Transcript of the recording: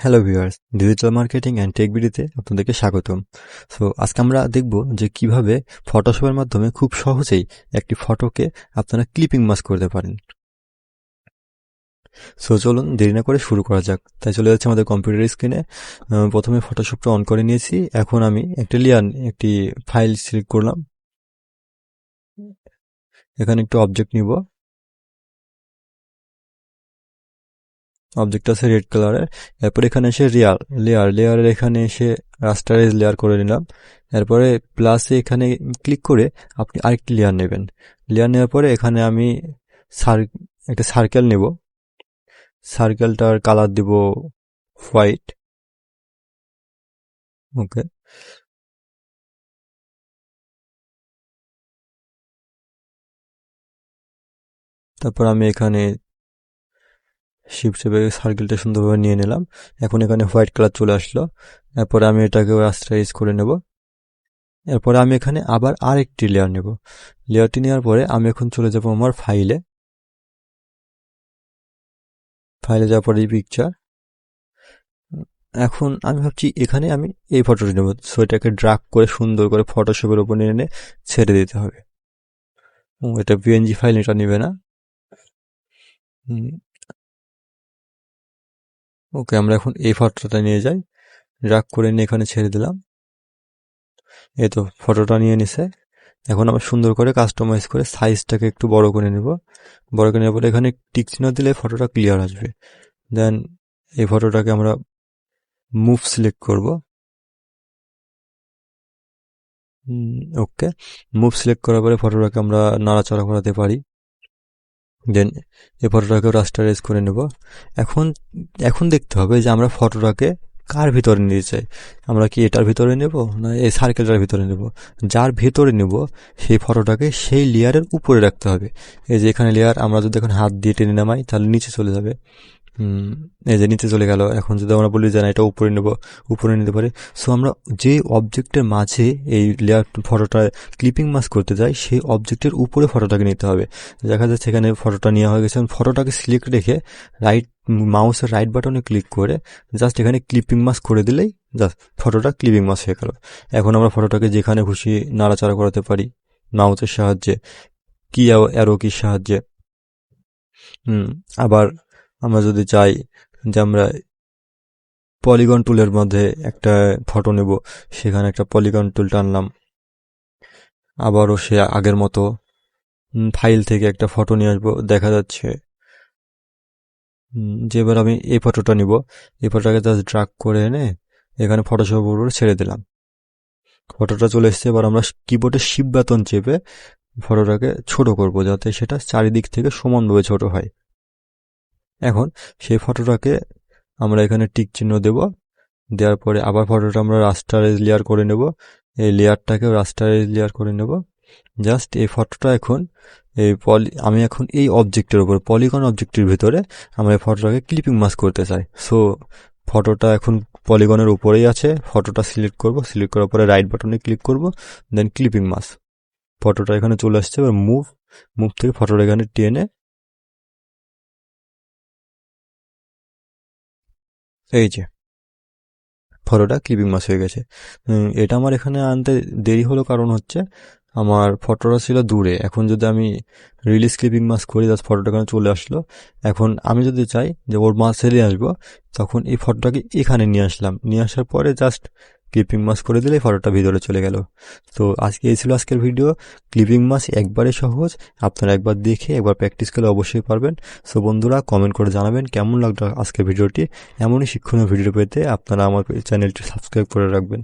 Hello viewers, digital marketing and tech ভিডিওতে আপনাদেরকে স্বাগতম। সো আজকে আমরা দেখব যে কিভাবে ফটোশপের মাধ্যমে খুব সহজেই একটি ফটোকে আপনারা ক্লিপিং মাস্ক করতে পারেন। সো চলুন দেরি না করে শুরু করা যাক। তাই চলে যাচ্ছে আমাদের কম্পিউটার স্ক্রিনে। প্রথমে ফটোশপটা অন করে নিয়েছি। এখন আমি একটি ফাইল সিলেক্ট করলাম। এখানে একটু অবজেক্ট নিব। অবজেক্ট আছে রেড কালারের। এরপর এখানে এসে লেয়ারের এখানে এসে রাস্টারাইজ লেয়ার করে নিলাম। এরপরে প্লাসে এখানে ক্লিক করে আপনি আরেকটি লেয়ার নেবেন। লেয়ার নেওয়ার পরে এখানে আমি একটা সার্কেল নেব। সার্কেলটার কালার দিব হোয়াইট। ওকে, তারপর আমি এখানে শিফট চেপে সার্কেলটা সুন্দরভাবে নিয়ে নিলাম। এখন এখানে হোয়াইট কালার চলে আসলো। এরপরে আমি এটাকে রাস্টারাইজ করে নেব। এরপরে আমি এখানে আবার আরেকটি লেয়ার নেব। লেয়ারটি নেওয়ার পরে আমি এখন চলে যাব আমার ফাইলে যাওয়ার পরে এই পিকচার। এখন আমি ভাবছি এখানে আমি এই ফটোটি নেব। সো এটাকে ড্রাগ করে সুন্দর করে ফটোশপের উপর নিয়ে এনে ছেড়ে দিতে হবে। এটা পিএনজি ফাইল, এটা নেবে না। ওকে, আমরা এখন এই ফটোটা নিয়ে যাই, ড্রাগ করে নিয়ে এখানে ছেড়ে দিলাম। এই তো ফটোটা নিয়ে নিছে। এখন আমরা সুন্দর করে কাস্টমাইজ করে সাইজটাকে একটু বড় করে নেব। বড় করে নেওয়ার পরে এখানে টিক চিহ্ন দিলে ফটোটা ক্লিয়ার আসবে। দেন এই ফটোটাকে আমরা মুভ সিলেক্ট করব। ওকে, মুভ সিলেক্ট করার পরে ফটোটাকে আমরা নাড়াচাড়া করাতে পারি। দেন এই ফটোটাকে রাস্টারাইজ করে নেব। এখন এখন দেখতে হবে যে আমরা ফটোটাকে কার ভিতরে নিতে চাই। আমরা কি এটার ভিতরে নেব না এই সার্কেলটার ভিতরে নেব? যার ভিতরে নেব সেই ফটোটাকে সেই লেয়ারের উপরে রাখতে হবে। এই যে এখানে লেয়ার, আমরা যদি এখন হাত দিয়ে টেনে নামাই তাহলে নিচে চলে যাবে। এই যে নিচে চলে গেল। এখন যদি আমরা বলি যে না এটা উপরে নেব, উপরে নিতে পারি। সো আমরা যে অবজেক্টের মাঝে এই লেয়ার ফটোটা ক্লিপিং মাস্ক করতে যাই সেই অবজেক্টের উপরে ফটোটাকে নিতে হবে। দেখা যাচ্ছে এখানে ফটোটা নেওয়া হয়ে গেছে। ফটোটাকে সিলেক্ট রেখে মাউসের রাইট বাটনে ক্লিক করে জাস্ট এখানে ক্লিপিং মাস্ক করে দিলেই জাস্ট ফটোটা ক্লিপিং মাস্ক হয়ে গেল। এখন আমরা ফটোটাকে যেখানে খুশি নাড়াচাড়া করাতে পারি মাউসের সাহায্যে, কি অ্যারো কির সাহায্যে। আবার আমরা যদি চাই যে আমরা পলিগন টুলের মধ্যে একটা ফটো নেব, সেখানে একটা পলিগন টুল টানলাম। আবারও সে আগের মতো ফাইল থেকে একটা ফটো নিয়ে আসবো। দেখা যাচ্ছে যে এবার আমি এই ফটোটা নিব। এই ফটোটাকে জাস্ট ড্রাগ করে এনে এখানে ফটোশপ উপর ছেড়ে দিলাম। ফটোটা চলে এসছে। এবার আমরা কিবোর্ডে শিফট বাটন চেপে ফটোটাকে ছোট করব যাতে সেটা চারিদিক থেকে সমানভাবে ছোট হয়। এখন সেই ফটোটাকে আমরা এখানে টিক চিহ্ন দেব। দেওয়ার পরে আবার ফটোটা আমরা রাস্টারাইজ লেয়ার করে নেব। এই লেয়ারটাকে রাস্টারাইজ লেয়ার করে নেব। জাস্ট এই ফটোটা এখন আমি এখন এই অবজেক্টের উপর পলিগন অবজেক্টের ভিতরে আমরা এই ফটোটাকে ক্লিপিং মাস্ক করতে চাই। সো ফটোটা এখন পলিগনের উপরেই আছে। ফটোটা সিলেক্ট করব, সিলেক্ট করার পরে রাইট বাটনে ক্লিক করব, দেন ক্লিপিং মাস্ক। ফটোটা এখানে চলে আসছে। এবার মুভ থেকে ফটোটা এখানে টেনে এই যে ফটোটা ক্লিপিং মাস্ক হয়ে গেছে। এটা আমার এখানে আনতে দেরি হলো কারণ হচ্ছে আমার ফটোটা ছিল দূরে। এখন যদি আমি রিলিজ ক্লিপিং মাস্ক করি জাস্ট ফটোটা এখানে চলে আসলো। এখন আমি যদি চাই যে ওর মাঝে নিয়ে আসবো, তখন এই ফটোটাকে এখানে নিয়ে আসলাম। নিয়ে আসার পরে জাস্ট ক্লিপিং মাস্ক করে দিলে ফটোটা ভিতরে চলে গেল। তো এই ছিল আজকের ভিডিও। ক্লিপিং মাস্ক একবারে সহজ, আপনারা একবার দেখে একবার প্র্যাকটিস করলে অবশ্যই পারবেন। সো বন্ধুরা, কমেন্ট করে জানাবেন কেমন লাগলো আজকের ভিডিওটি। এমনই শিক্ষণীয় ভিডিও পেতে আপনারা আমার চ্যানেলটি সাবস্ক্রাইব করে রাখবেন।